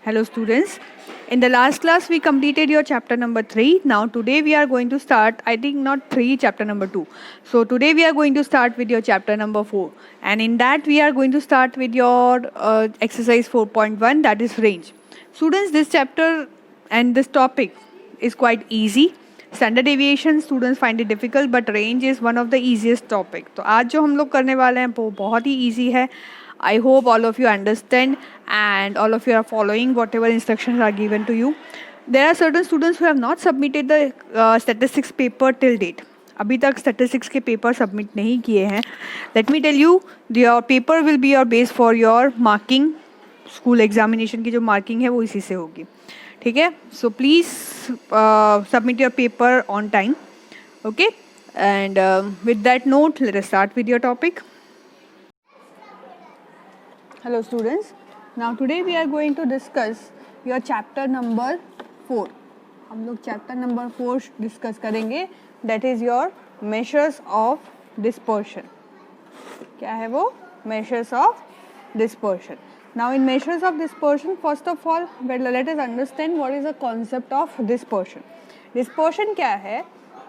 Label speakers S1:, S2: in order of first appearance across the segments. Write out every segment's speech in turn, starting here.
S1: Hello students. In the last class we completed your chapter number 3. Now today we are going to start, I think not 3, chapter number 2. So today we are going to start with your chapter number 4. And in that we are going to start with your exercise 4.1, that is range. Students, this chapter and this topic is quite easy. Standard deviation students find it difficult, but range is one of the easiest topic. तो आज जो हम लोग करने वाले हैं वो बहुत ही easy है. I hope all of you understand and all of you are following whatever instructions are given to you. There are certain students who have not submitted the statistics paper till date. अभी तक statistics के paper submit नहीं किए हैं. Let me tell you, your paper will be your base for your marking. School examination की जो marking है वो इसी से होगी. ठीक है? So please submit your paper on time. Okay? And with that note, let us start with your topic. Hello students. Now today we are going to discuss your chapter number 4. हम लोग chapter number 4 discuss करेंगे. That is your measures of dispersion. क्या है वो? Measures of dispersion. Now in measures of dispersion, first of all, let us understand what is the concept of dispersion. Dispersion क्या है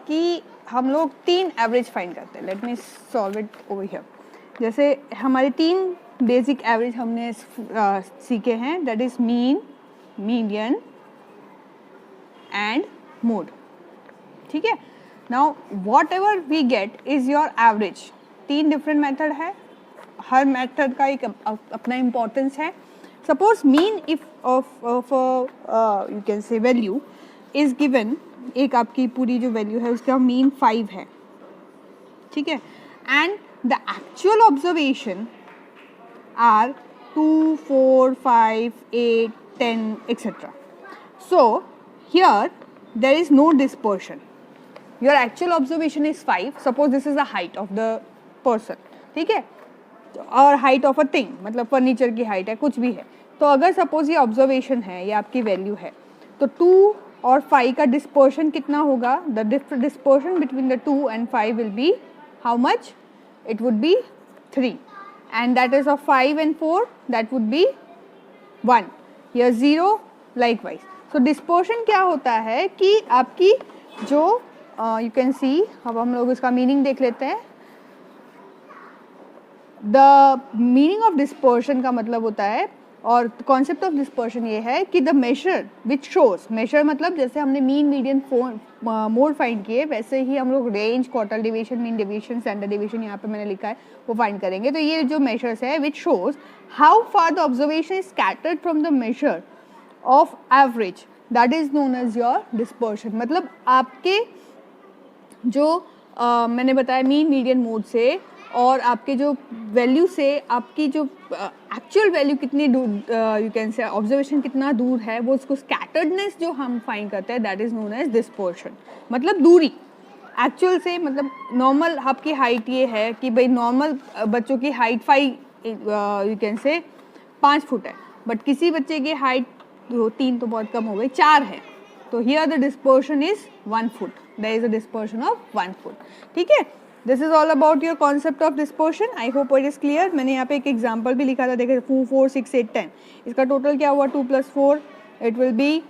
S1: कि हम लोग 3 average find करते हैं. Let me solve it over here. जैसे हमारे 3 बेसिक एवरेज हमने सीखे हैं, that is mean, median and mode. ठीक है. Now whatever we get is your average. 3 different method है, हर मेथड का एक अपना इम्पोर्टेंस है. Suppose mean if of you can say value is given, एक आपकी पूरी जो वैल्यू है उसका मीन 5 है. ठीक है. And the actual observation are 2, 4, 5, 8, 10, etc. So here there is no dispersion. Your actual observation is 5. Suppose this is the height of the person. ठीक है. और height of a thing, मतलब फर्नीचर की height है, कुछ भी है. तो अगर suppose ये observation है, ये आपकी value है, तो 2 और 5 का dispersion कितना होगा? The dispersion between the 2 and 5 will be how much? It would be 3. And that is of 5 and 4, that would be 1. Here 0 likewise. So dispersion क्या होता है कि आपकी जो you can see, अब हम लोग इसका meaning देख लेते हैं. The meaning of dispersion का मतलब होता है, और concept of dispersion ये है कि the measure which shows, measure मतलब जैसे हमने mean, median, mode find किए, वैसे ही हम लोग range, quartile deviation, mean deviation, standard deviation यहाँ पे मैंने लिखा है वो find करेंगे. तो ये जो measures है which shows how far the observation is scattered from the measure of average, that is known as your dispersion. मतलब आपके जो मैंने बताया mean, median, mode से और आपके जो वैल्यू से आपकी जो एक्चुअल वैल्यू कितनी दूर, यू कैन से ऑब्जर्वेशन कितना दूर है, वो उसको स्कैटर्डनेस जो हम फाइंड करते हैं, that is known as dispersion. मतलब दूरी एक्चुअल से, मतलब नॉर्मल आपकी हाइट ये है कि भाई नॉर्मल बच्चों की हाइट 5 यू कैन से 5 फुट है, बट किसी बच्चे की हाइट 3 तो बहुत कम हो गई, 4 है, तो here the dispersion is 1 foot. There is a dispersion of 1 foot. ठीक है. This is all about your concept of dispersion. I hope it is clear. मैंने यहाँ पे एक एग्जाम्पल भी लिखा था, देखे 2, 4, 6, 8, 10. इसका टोटल क्या हुआ? 2 + 4 it will be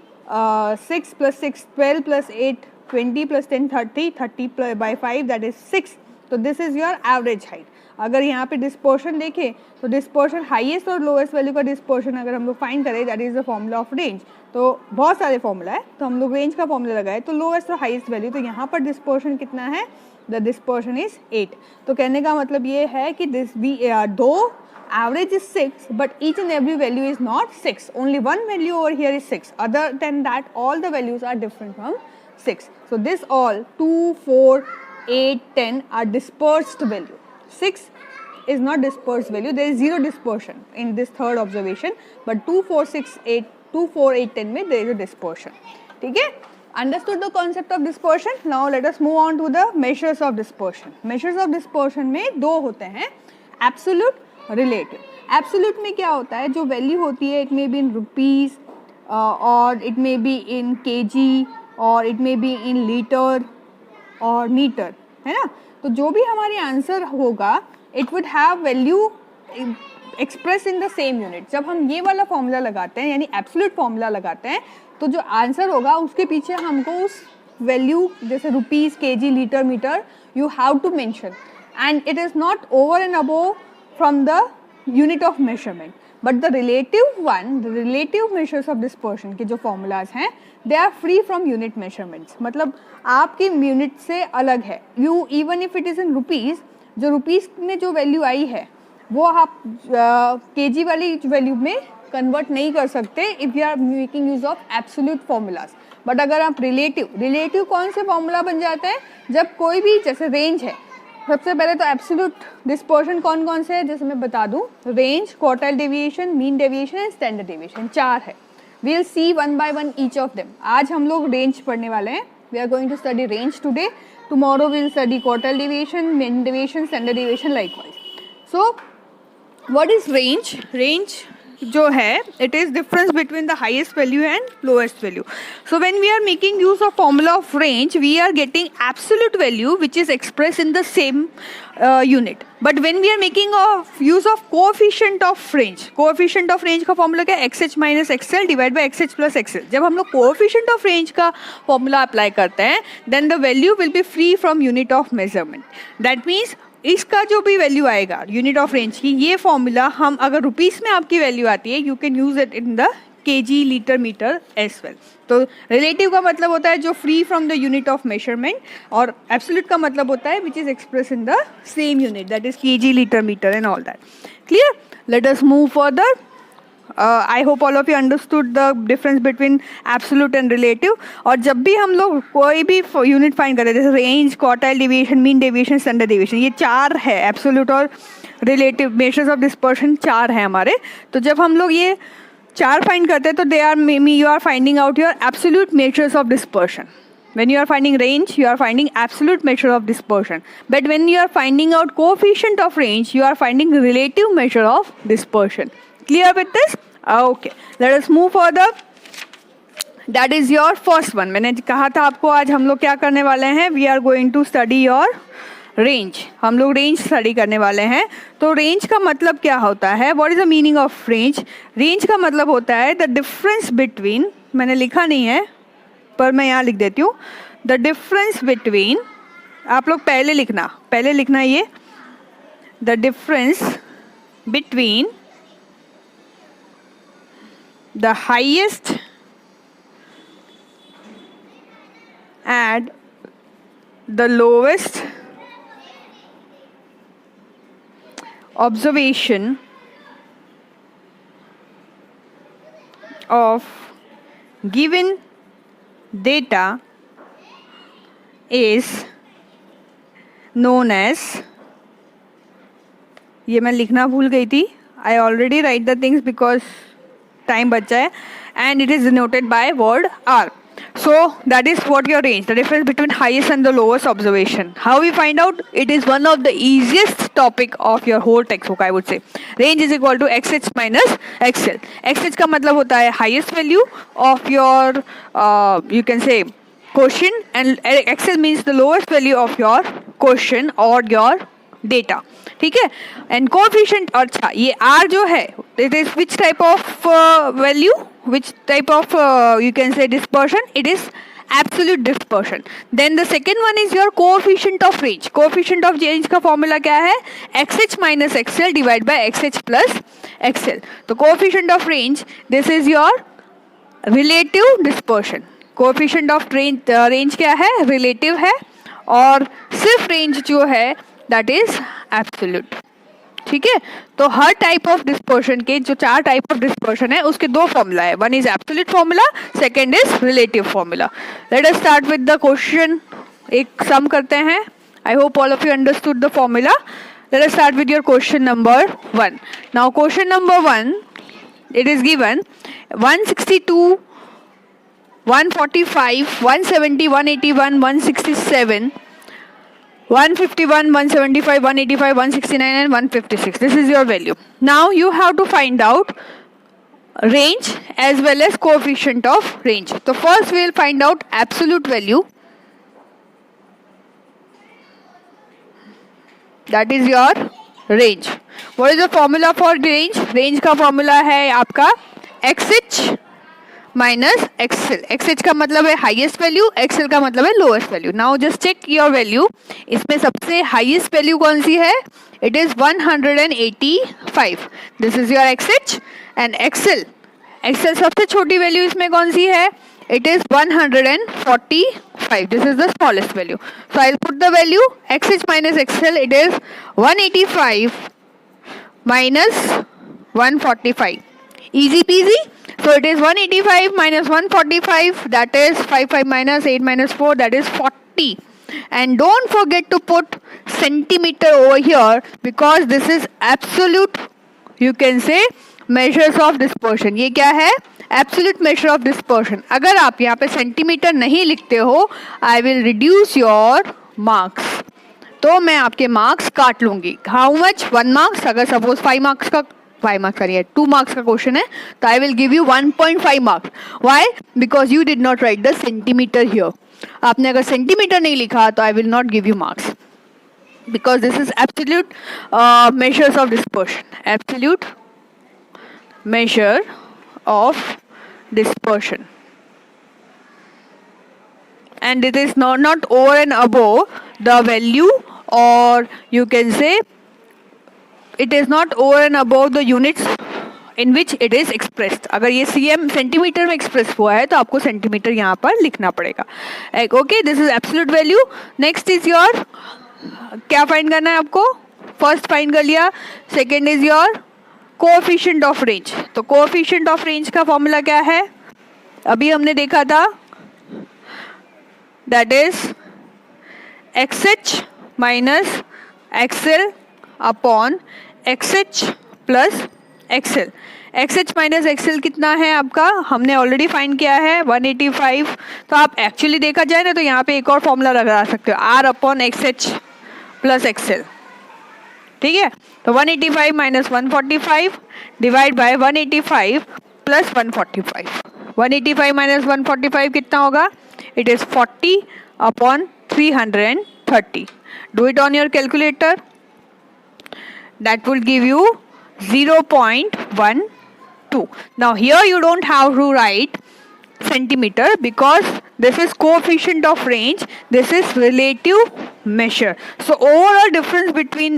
S1: 6 + 6 12 + 8 20 + 10 30 30 by 5 that is 6. तो this is your average height. अगर यहाँ पे डिस्पर्शन देखें तो डिस्पर्शन हाईएस्ट और लोएस्ट वैल्यू का डिस्पर्शन अगर हम लोग फाइंड करें, that is the formula of range. तो बहुत सारे फॉर्मूला है, तो हम लोग रेंज का फॉर्मूला लगाए तो लोएस्ट और हाईएस्ट वैल्यू, तो यहाँ पर डिस्पर्शन कितना है? The dispersion is 8. तो कहने का मतलब ये है कि दिस दो average is 6, but each and every value is not 6. Only one value over here is 6. Other than that, all the values are different from 6. So this all 2, 4, 8, 10 are dispersed value. 6 is not dispersed value. There is 0 dispersion in this third observation. But 2, 4, 6, 8, 2, 4, 8, 10 में there is a dispersion. ठीक है? Understood the concept of dispersion? Now let us move on to the measures of dispersion. Measures of dispersion में 2 होते हैं, absolute, relative. Absolute में क्या होता है? जो वैल्यू होती है, it may be in rupees or it may be in kg or it may be in liter और मीटर, है ना. तो जो भी हमारी आंसर होगा, it would have value express in the same unit. जब हम ये वाला फॉर्मूला लगाते हैं यानी एब्सोल्यूट फॉर्मूला लगाते हैं तो जो आंसर होगा उसके पीछे हमको उस वैल्यू जैसे rupees, KG, litre, metre you have to mention and it is not over and above from the unit of measurement. But the relative measures of dispersion के जो फॉर्मूलाज हैं they are free from unit measurements, मतलब आपकी unit से अलग है। You even if it is in rupees, जो rupees में जो वैल्यू आई है वो आप केजी वाली वैल्यू में कन्वर्ट नहीं कर सकते if you are making use of absolute formulas. But अगर आप रिलेटिव कौन से फॉर्मूला बन जाते हैं, जब कोई भी जैसे रेंज है, सबसे पहले तो एब्सोल्यूट डिस्पर्शन कौन कौन से है जैसे मैं बता दूं, range, quartile deviation, mean deviation and standard deviation, 4 है। We will see one by one each of them. आज हम लोग रेंज पढ़ने वाले हैं। We are going to study range today, tomorrow we will study quartile deviation, mean deviation, standard deviation likewise. So what is range? Range जो है it is difference between the highest value and lowest value. So when we are making use of formula of range we are getting absolute value which is express in the same unit. But when we are making use of coefficient of range का formula क्या है? XH minus XL divide by XH plus XL। जब हम लोग coefficient of range का formula apply करते हैं then the value will be free from unit of measurement. That means इसका जो भी वैल्यू आएगा यूनिट ऑफ रेंज की, ये फॉर्मूला हम अगर रुपीस में आपकी वैल्यू आती है you can use it in the KG, litre, metre as well. तो रिलेटिव का मतलब होता है जो free from the unit of measurement, और एब्सोल्यूट का मतलब होता है which is express in the same unit, that is KG, litre, metre and all that. Clear? Let us move further. I hope all of you understood the difference between absolute and relative. और जब भी हम लोग कोई भी unit find करते हैं जैसे range, quartile deviation, mean deviation, standard deviation, ये 4 है, एब्सोल्यूट और रिलेटिव मेजर्स ऑफ डिस्पर्शन 4 है हमारे। तो जब हम लोग ये 4 फाइंड करते हैं तो they are you are finding out your absolute measures of dispersion. When you are finding range, you are finding absolute measure of dispersion. But when you are finding out coefficient of range, you are finding relative measure of dispersion. Clear with this? Okay. Let us move further. That is your first one. मैंने कहा था आपको आज हम लोग क्या करने वाले हैं? We are going to study your range. हम लोग range study करने वाले हैं। तो range का मतलब क्या होता है? What is the meaning of range? Range का मतलब होता है the difference between, मैंने लिखा नहीं है पर मैं यहाँ लिख देती हूँ, द डिफरेंस बिटवीन, आप लोग पहले लिखना ये, the difference between the highest and the lowest observation of given data is known as, ये मैं लिखना भूल गई थी, I already write the things because time बचा है, and it is denoted by word R. So that is what your range, the difference between highest and the lowest observation. How we find out? It is one of the easiest topic of your whole textbook, I would say. Range is equal to XH minus XL. XH का मतलब होता है highest value of your you can say quotient, and XL means the lowest value of your quotient or your data. ठीक है? And coefficient, अच्छा ये R जो है it is which type of value, which type of you can say dispersion? It is absolute dispersion. Then the second one is your coefficient of range. Coefficient of range का formula क्या है? XH minus XL divide by XH plus XL. तो coefficient of range, this is your relative dispersion. Coefficient of range क्या है? Relative है, और सिर्फ range जो है that is absolute. ठीक है? तो हर टाइप ऑफ डिस्पर्शन के जो 4 टाइप ऑफ डिस्पर्शन है उसके 2 फॉर्मूला है, one is absolute formula, second is relative formula. Late us start with the question. एक सम करते हैं। आई hope all of you understood the formula. Late us start with your question number 1। Now question number 1, it is given 162, 145, 170, 181, 167, 151, 175, 185, 169 and 156. This is your value. Now you have to find out range as well as coefficient of range. So first we will find out absolute value. That is your range. What is the formula for range? Range का formula है आपका XH minus XL. XH का मतलब है highest value, XL का मतलब है lowest value. Now just check your value. इसमें सबसे हाईएस्ट वैल्यू कौन सी है? It is 185. This is your XH and XL. XL सबसे छोटी वैल्यू इसमें कौन सी है? It is 145. This is the smallest value. So I'll put the value XH minus XL. It is 185 minus 145. Easy peasy. So it is 185 minus 145. That is 5 minus 8 minus 4. That is 40. And don't forget to put centimeter over here because this is absolute. You can say measures of dispersion. ये क्या है? Absolute measure of dispersion. अगर आप यहाँ पे centimetre नहीं लिखते हो, I will reduce your marks. तो मैं आपके मार्क्स काट लूंगी. How much? 1 मार्क्स. अगर सपोज 5 मार्क्स का 2 मार्क्स का क्वेश्चन है तो I will give you 1.5 marks. Why? Because you did not right the centimetre here. आपने अगर सेंटीमीटर नहीं लिखा तो I will not give you marks because this is absolute measures of dispersion. Absolute measure of dispersion, and it is not over and above the value, or you can say it is not over and above the units in which it is expressed. अगर ये cm centimetre में express हुआ है तो आपको centimetre यहाँ पर लिखना पड़ेगा. Okay, this is absolute value. Next is your, क्या फाइंड करना है आपको? फर्स्ट फाइंड कर लिया. Second is your coefficient of range. तो कोएफिशिएंट ऑफ रेंज का फॉर्मूला क्या है? अभी हमने देखा था, that is XH minus XL upon XH plus XL. XH minus XL कितना है आपका? हमने ऑलरेडी फाइंड किया है 185. तो आप एक्चुअली देखा जाए ना तो यहाँ पे एक और फॉर्मूला लगा सकते हो, R upon XH plus XL. ठीक है, तो 185 minus 145 divide by 185 plus 145. 185 minus 145 कितना होगा? It is 40 upon 330. Do it on your calculator. That will give you 0.12. Now here you don't have to write centimeter because this is coefficient of range, this is relative measure. So overall difference between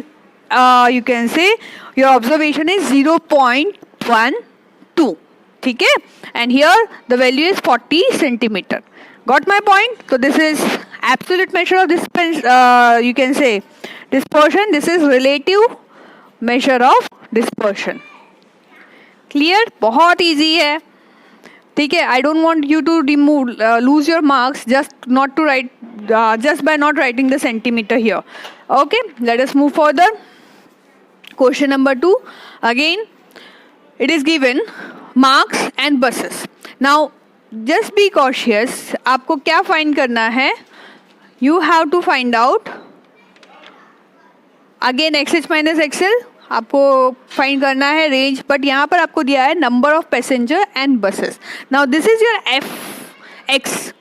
S1: you can say your observation is 0.12. ठीक है, and here the value is 40 centimeter. Got my point? So this is absolute measure of you can say dispersion. This is relative measure of dispersion. Clear? बहुत easy है. ठीक है, I don't want you to lose your marks just by not writing the centimeter here. Okay, let us move further. Question number 2. Again, it is given marks and buses. Now, just be cautious. आपको क्या find करना है? You have to find out again XH minus XL. आपको find करना है range, but यहाँ पर आपको दिया है number of passenger and buses. Now this is your FX.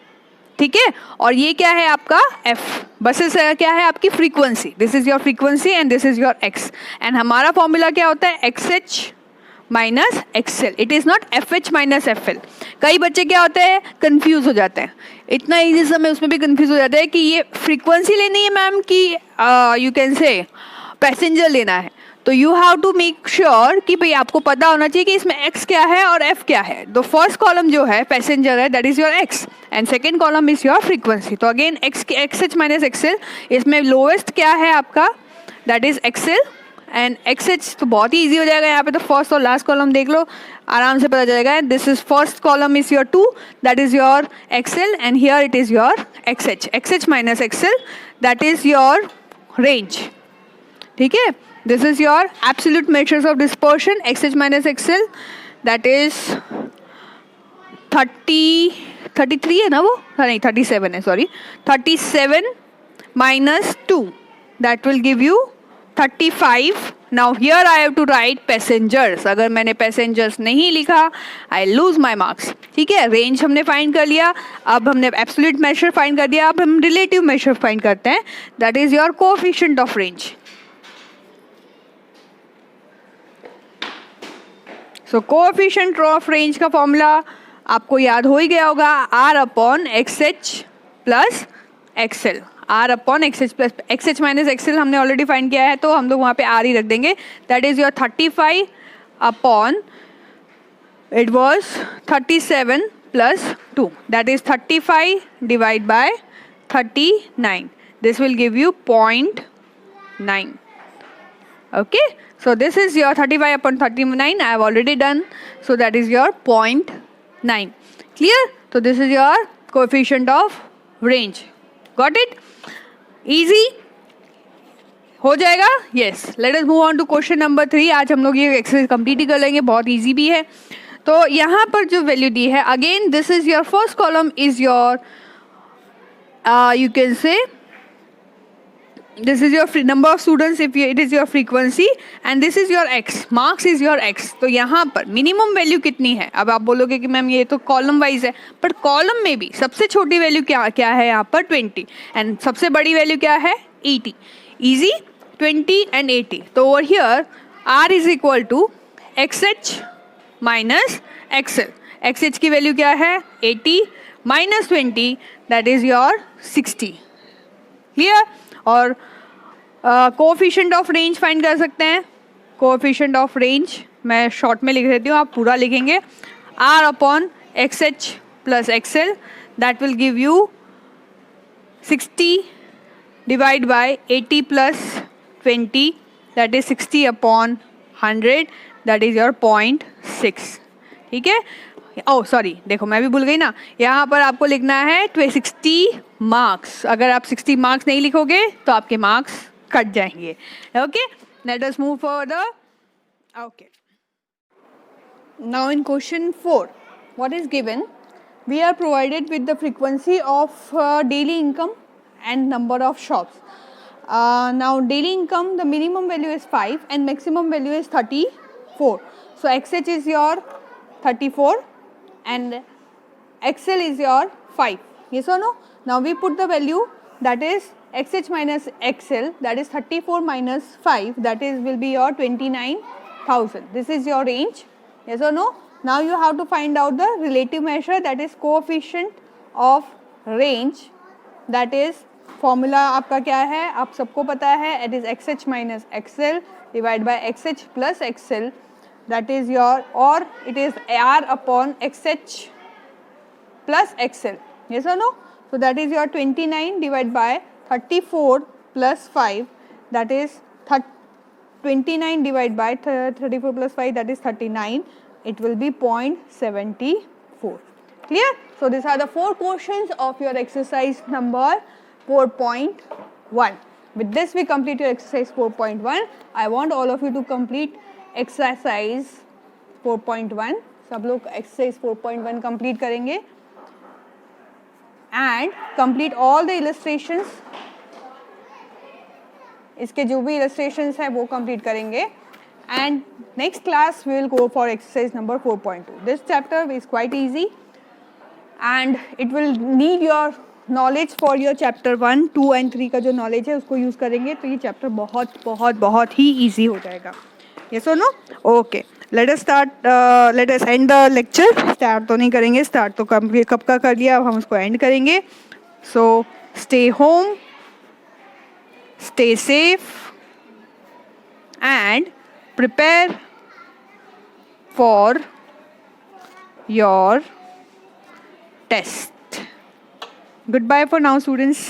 S1: ठीक है, और ये क्या है आपका F. बसेस क्या है आपकी frequency. This is your frequency and this is your X. And हमारा फॉर्मूला क्या होता है? XH minus XL. It is not FH minus FL. कई बच्चे क्या होते हैं, कंफ्यूज हो जाते हैं. इतना ईजी समय उसमें भी कंफ्यूज हो जाता है कि ये फ्रीक्वेंसी लेनी है मैम कि यू कैन से पैसेंजर लेना है. तो you have to make sure कि भाई आपको पता होना चाहिए कि इसमें X क्या है और F क्या है. तो फर्स्ट कॉलम जो है पैसेंजर है, that is your X, and second column is your frequency. तो अगेन XH माइनस XL. इसमें लोएस्ट क्या है आपका? That is XL and XH. तो बहुत ही ईजी हो जाएगा यहाँ पे. तो फर्स्ट और लास्ट कॉलम देख लो, आराम से पता चलेगा. This is first column is your 2, that is your XL, and here it is your XH. XH minus XL, that is your range. ठीक है, this is your absolute measures of dispersion. XH minus XL, that is 33 है ना वो? नहीं, 37 है, sorry. 37 minus 2, that will give you 35. Now here I have to write passengers. अगर मैंने passengers नहीं लिखा, I lose my marks. ठीक है, रेंज हमने फाइंड कर लिया. अब हमने एब्सोल्यूट मेजर फाइंड कर दिया. अब हम रिलेटिव मेजर फाइंड करते हैं. That is your coefficient of range. So coefficient of range का फॉर्मूला आपको याद हो ही गया होगा, R upon X H plus XL. R upon X H plus X H minus XL हमने ऑलरेडी फाइंड किया है, तो हम लोग वहाँ पे आर ही रख देंगे। That is your 35 upon, it was 37 plus 2, that is 35 divided by 39. This will give you 0.9. Okay, so this is your 35 upon 39. I have already done, so that is your 0.9. Clear? So this is your coefficient of range. Got it? Easy हो जाएगा? Yes. Let us move on to question number 3. आज हम लोग ये exercise complete ही कर लेंगे, बहुत easy भी है। तो यहाँ पर जो वैल्यू दी है, again this is your first column is your you can से this is your number of students if it is your frequency, and this is your x, marks is your x. तो यहाँ पर minimum value कितनी है? अब आप बोलोगे कि मैम ये तो कॉलम वाइज है, बट कॉलम में भी सबसे छोटी वैल्यू क्या है यहाँ पर? 20, एंड सबसे बड़ी वैल्यू क्या है? 80। Easy, 20 and 80। तो over here R is equal to X H minus XL. X H की वैल्यू क्या है? 80 minus 20, that is your 60। Clear? और कोएफिशिएंट ऑफ रेंज फाइंड कर सकते हैं। कोएफिशिएंट ऑफ रेंज मैं शॉर्ट में लिख देती हूँ, आप पूरा लिखेंगे। R upon X H plus XL, that will give you 60 divide by 80 plus 20, that is 60 upon 100, that is your 0.6। ठीक है? ओह सॉरी, देखो मैं भी भूल गई ना, यहाँ पर आपको लिखना है 60 मार्क्स। अगर आप 60 मार्क्स नहीं लिखोगे तो आपके मार्क्स कट जाएंगे। Okay, let us move further. Okay, now in question 4 what is given? We are provided with the frequency of daily income and number of shops. Now daily income, the minimum value is 5 and maximum value is 34. So XH is your 34 and XL is your 5. Yes or no? Now we put the value, that is XH minus XL, that is 34 minus 5, that is will be your 29,000. This is your range. Yes or no? Now you have to find out the relative measure, that is coefficient of range, that is formula आपका क्या है? आप सबको पता है, it is X H minus X L divide by X H plus XL, that is your, और it is R upon X H plus X L. Yes और no? So that is your 29 divide by 34 plus 5, that is 29 divide by 34 plus 5, that is 39. It will be 0.74. Clear? So these are the 4 questions of your exercise number 4.1. With this we complete your exercise 4.1. I want all of you to complete exercise 4.1. सब लोग exercise 4.1 complete करेंगे and complete all the illustrations. इसके जो भी illustrations है वो complete करेंगे, and next class we will go for exercise number 4.2. This chapter is quite easy and it will need your knowledge for your chapter 1, 2 and 3 का जो knowledge है उसको यूज़ करेंगे तो ये चैप्टर बहुत बहुत बहुत ही ईजी हो जाएगा। यस और no? Okay, let us start, let us end the lecture. Start तो नहीं करेंगे, स्टार्ट तो कब का कर लिया, अब हम उसको एंड करेंगे। So stay home, stay safe and prepare for your test. Goodbye for now, students.